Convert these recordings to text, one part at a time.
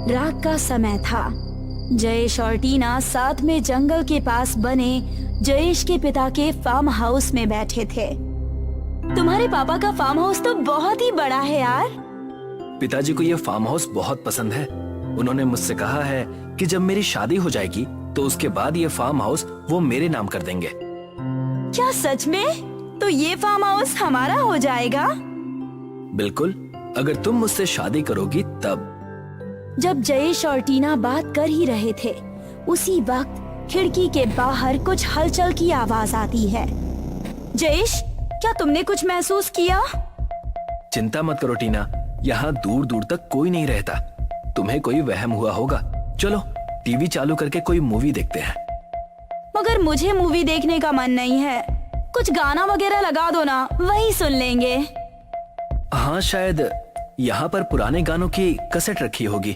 रात का समय था। जयेश और टीना साथ में जंगल के पास बने जयेश के पिता के फार्म हाउस में बैठे थे। तुम्हारे पापा का फार्म हाउस तो बहुत ही बड़ा है यार। पिताजी को ये फार्म हाउस बहुत पसंद है। उन्होंने मुझसे कहा है कि जब मेरी शादी हो जाएगी तो उसके बाद ये फार्म हाउस वो मेरे नाम कर देंगे। क्या सच में? तो ये फार्म हाउस हमारा हो जाएगा? बिल्कुल, अगर तुम मुझसे शादी करोगी तब। जब जयेश और टीना बात कर ही रहे थे, उसी वक्त खिड़की के बाहर कुछ हलचल की आवाज आती है। जयेश, क्या तुमने कुछ महसूस किया? चिंता मत करो टीना, यहाँ दूर दूर तक कोई नहीं रहता। तुम्हें कोई वहम हुआ होगा। चलो टीवी चालू करके कोई मूवी देखते हैं। मगर मुझे मूवी देखने का मन नहीं है। कुछ गाना वगैरह लगा दो ना, वही सुन लेंगे। हाँ, शायद यहाँ पर पुराने गानों की कैसेट रखी होगी,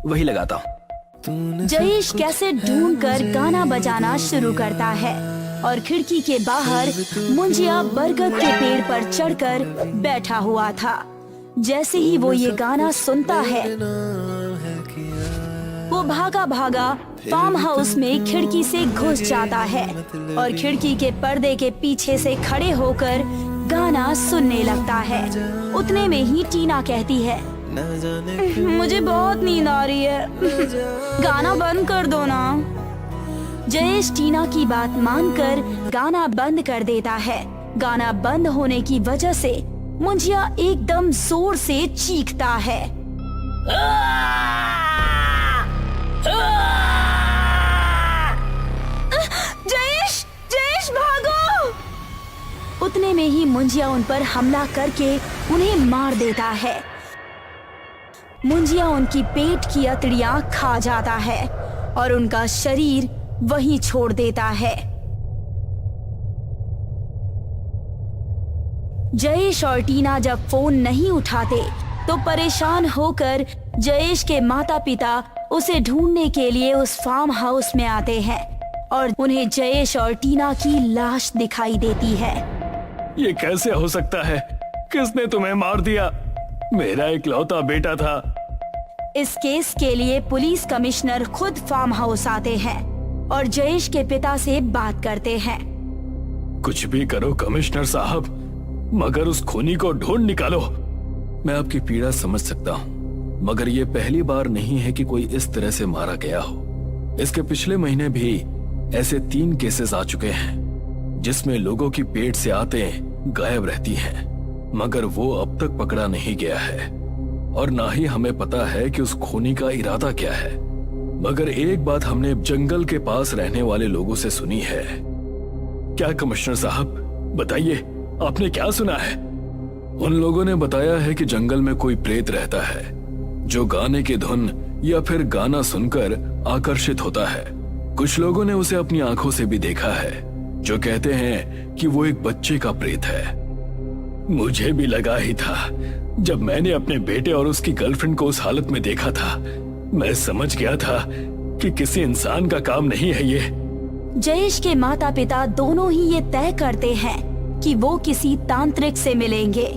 वही लगाता हूँ। जयेश कैसेट ढूंढकर गाना बजाना शुरू करता है और खिड़की के बाहर मुंजिया बरगद के पेड़ पर चढ़कर बैठा हुआ था। जैसे ही वो ये गाना सुनता है, वो भागा भागा फार्म हाउस में खिड़की से घुस जाता है और खिड़की के पर्दे के पीछे से खड़े होकर गाना सुनने लगता है। उतने में ही टीना कहती है, मुझे बहुत नींद आ रही है, गाना बंद कर दो ना। जयेश टीना की बात मानकर गाना बंद कर देता है। गाना बंद होने की वजह से मुंजिया एकदम जोर से चीखता है। जयेश, जयेश भागो! उतने में ही मुंजिया उन पर हमला करके उन्हें मार देता है। मुंजिया उनकी पेट की अतड़ियां खा जाता है और उनका शरीर वहीं छोड़ देता है। जयेश और टीना जब फोन नहीं उठाते तो परेशान होकर जयेश के माता पिता उसे ढूंढने के लिए उस फार्म हाउस में आते हैं और उन्हें जयेश और टीना की लाश दिखाई देती है। ये कैसे हो सकता है? किसने तुम्हें मार दिया? मेरा इकलौता बेटा था। इस केस के लिए पुलिस कमिश्नर खुद फार्म हाउस आते हैं और जयेश के पिता से बात करते हैं। कुछ भी करो कमिश्नर साहब, मगर उस खूनी को ढूंढ निकालो। मैं आपकी पीड़ा समझ सकता हूँ, मगर ये पहली बार नहीं है कि कोई इस तरह से मारा गया हो। इसके पिछले महीने भी ऐसे 3 केसेस आ चुके हैं जिसमें लोगों की पेट से आते गायब रहती हैं, मगर वो अब तक पकड़ा नहीं गया है और ना ही हमें पता है कि उस खूनी का इरादा क्या है। मगर एक बात हमने जंगल के पास रहने वाले लोगों से सुनी है। क्या कमिश्नर साहब, बताइए, आपने क्या सुना है? उन लोगों ने बताया है कि जंगल में कोई प्रेत रहता है जो गाने की धुन या फिर गाना सुनकर आकर्षित होता है। कुछ लोगों ने उसे अपनी आंखों से भी देखा है, जो कहते हैं कि वो एक बच्चे का प्रेत है। मुझे भी लगा ही था। जब मैंने अपने बेटे और उसकी गर्लफ्रेंड को उस हालत में देखा था, मैं समझ गया था कि किसी इंसान का काम नहीं है ये। जयेश के माता पिता दोनों ही ये तय करते हैं कि वो किसी तांत्रिक से मिलेंगे।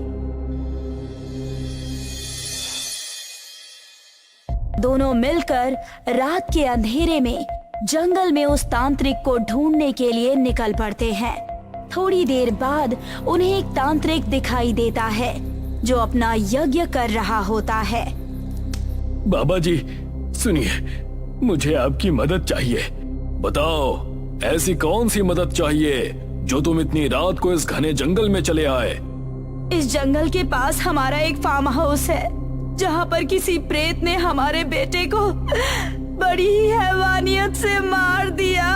दोनों मिलकर रात के अंधेरे में जंगल में उस तांत्रिक को ढूंढने के लिए निकल पड़ते हैं। थोड़ी देर बाद उन्हें एक तांत्रिक दिखाई देता है जो अपना यज्ञ कर रहा होता है। बाबा जी सुनिए, मुझे आपकी मदद चाहिए। बताओ, ऐसी कौन सी मदद चाहिए जो तुम इतनी रात को इस घने जंगल में चले आए? इस जंगल के पास हमारा एक फार्म हाउस है जहाँ पर किसी प्रेत ने हमारे बेटे को बड़ी ही हैवानियत से मार दिया।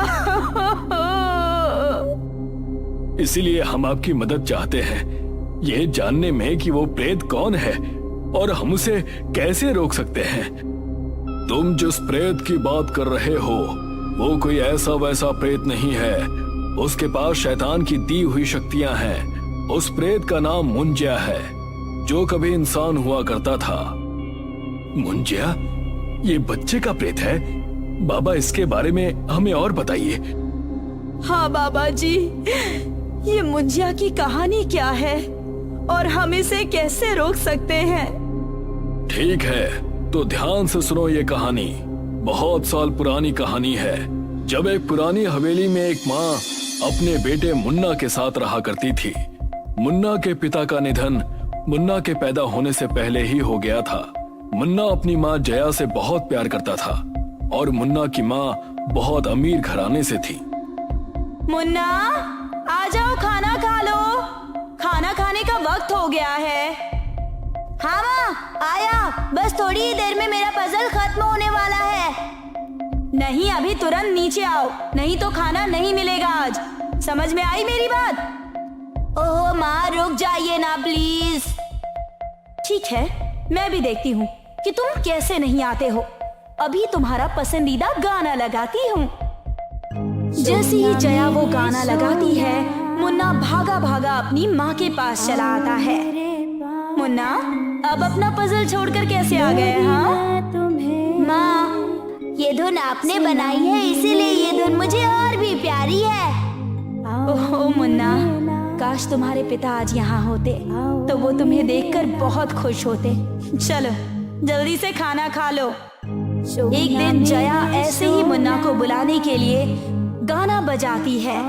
इसीलिए हम आपकी मदद चाहते हैं, ये जानने में कि वो प्रेत कौन है और हम उसे कैसे रोक सकते हैं। तुम जिस प्रेत की बात कर रहे हो वो कोई ऐसा वैसा प्रेत नहीं है। उसके पास शैतान की दी हुई शक्तियां हैं। उस प्रेत का नाम मुंजिया है, जो कभी इंसान हुआ करता था। मुंजिया? ये बच्चे का प्रेत है? बाबा, इसके बारे में हमें और बताइए। हाँ बाबा जी, ये मुंजिया की कहानी क्या है और हम इसे कैसे रोक सकते हैं? ठीक है, तो ध्यान से सुनो ये कहानी। बहुत साल पुरानी कहानी है। जब एक पुरानी हवेली में एक माँ अपने बेटे मुन्ना के साथ रहा करती थी। मुन्ना के पिता का निधन मुन्ना के पैदा होने से पहले ही हो गया था। मुन्ना अपनी माँ जया से बहुत प्यार करता था और मुन्ना की माँ बहुत अमीर घराने से थी। मुन्ना, आ जाओ, खाना खा लो। खाना खाने का वक्त हो गया है। हाँ माँ, आया। बस थोड़ी ही देर में मेरा पजल खत्म होने वाला है। नहीं, अभी तुरंत नीचे आओ, नहीं तो खाना नहीं मिलेगा आज। समझ में आई मेरी बात? ओह माँ, रुक जाइए ना प्लीज। ठीक है, मैं भी देखती हूँ कि तुम कैसे नहीं आते हो। अभी तुम्हारा पसंदीदा गाना लगाती हूँ। जैसे ही जया वो गाना लगाती है, मुन्ना भागा भागा अपनी माँ के पास चला आता है। मुन्ना, अब अपना पजल छोड़कर कैसे आ गए? हाँ माँ, ये धुन आपने बनाई है, इसीलिए ये धुन मुझे और भी प्यारी है। ओह मुन्ना, काश तुम्हारे पिता आज यहाँ होते तो वो तुम्हें देखकर बहुत खुश होते। चलो जल्दी से खाना खा लो। एक दिन जया ऐसे ही मुन्ना को बुलाने के लिए गाना बजाती है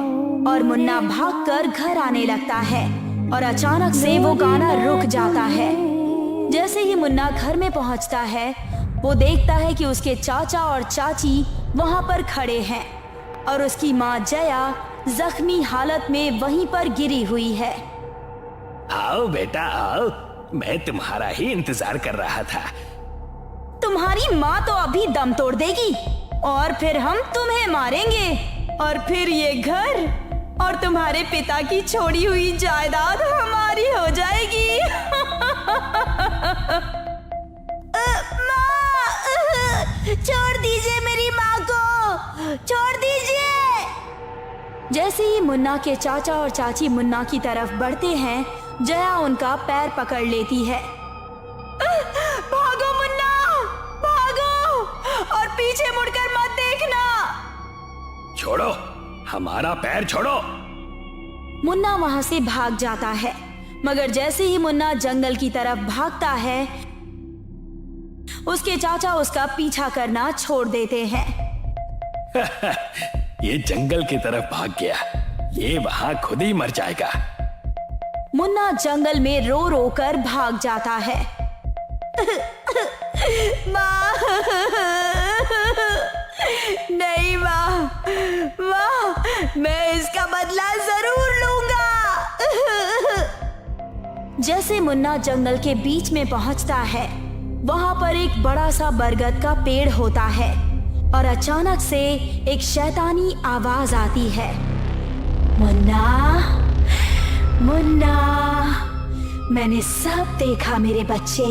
और मुन्ना भागकर घर आने लगता है और अचानक से वो गाना रुक जाता है। जैसे ही मुन्ना घर में पहुंचता है, वो देखता है कि उसके चाचा और चाची वहां पर खड़े हैं और उसकी माँ जया जख्मी हालत में वहीं पर गिरी हुई है। आओ बेटा आओ, मैं तुम्हारा ही इंतजार कर रहा था। तुम्हारी माँ तो अभी दम तोड़ देगी और फिर हम तुम्हें मारेंगे और फिर ये घर और तुम्हारे पिता की छोड़ी हुई जायदाद हमारी हो जाएगी। माँ, छोड़ दीजिए मेरी माँ को, छोड़ दीजिए। जैसे ही मुन्ना के चाचा और चाची मुन्ना की तरफ बढ़ते हैं, जया उनका पैर पकड़ लेती है। भागो मुन्ना, भागो और पीछे मुड़कर मत देखना। छोड़ो, हमारा पैर छोड़ो। मुन्ना वहां से भाग जाता है, मगर जैसे ही मुन्ना जंगल की तरफ भागता है, उसके चाचा उसका पीछा करना छोड़ देते हैं। ये जंगल की तरफ भाग गया, ये वहां खुद ही मर जाएगा। मुन्ना जंगल में रो रो कर भाग जाता है। माँ, नहीं माँ, माँ, मैं इसका बदला जरूर लूंगा। जैसे मुन्ना जंगल के बीच में पहुंचता है, वहां पर एक बड़ा सा बरगद का पेड़ होता है और अचानक से एक शैतानी आवाज आती है। मुन्ना, मुन्ना, मैंने सब देखा मेरे बच्चे,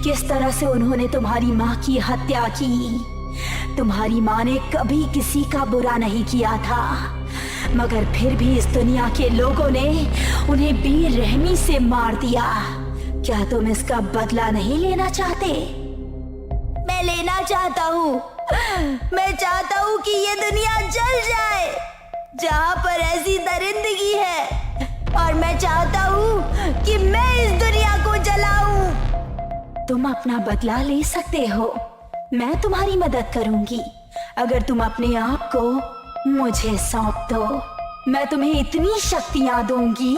किस तरह से उन्होंने तुम्हारी माँ की हत्या की। तुम्हारी माँ ने कभी किसी का बुरा नहीं किया था, मगर फिर भी इस दुनिया के लोगों ने उन्हें बेरहमी से मार दिया। क्या तुम इसका बदला नहीं लेना चाहते? मैं लेना चाहता हूँ। मैं चाहता हूँ कि ये दुनिया जल जाए जहाँ पर ऐसी दरिंदगी है, और मैं चाहता हूँ कि मैं इस दुनिया को जलाऊं। तुम अपना बदला ले सकते हो, मैं तुम्हारी मदद करूंगी अगर तुम अपने आप को मुझे सौंप दो। मैं तुम्हें इतनी शक्तियां दूंगी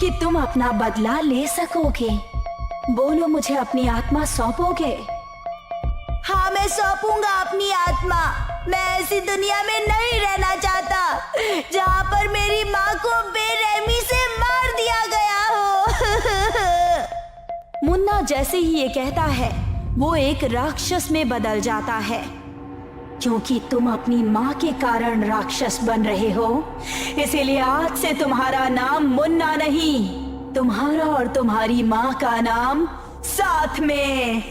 कि तुम अपना बदला ले सकोगे। बोलो, मुझे अपनी आत्मा सौंपोगे? हाँ, मैं सौंपूंगा अपनी आत्मा। मैं ऐसी दुनिया में नहीं रहना चाहता जहाँ पर मेरी माँ को बेरहमी से मार दिया गया हो। मुन्ना जैसे ही ये कहता है, वो एक राक्षस में बदल जाता है। क्योंकि तुम अपनी माँ के कारण राक्षस बन रहे हो, इसीलिए आज से तुम्हारा नाम मुन्ना नहीं, तुम्हारा और तुम्हारी माँ का नाम साथ में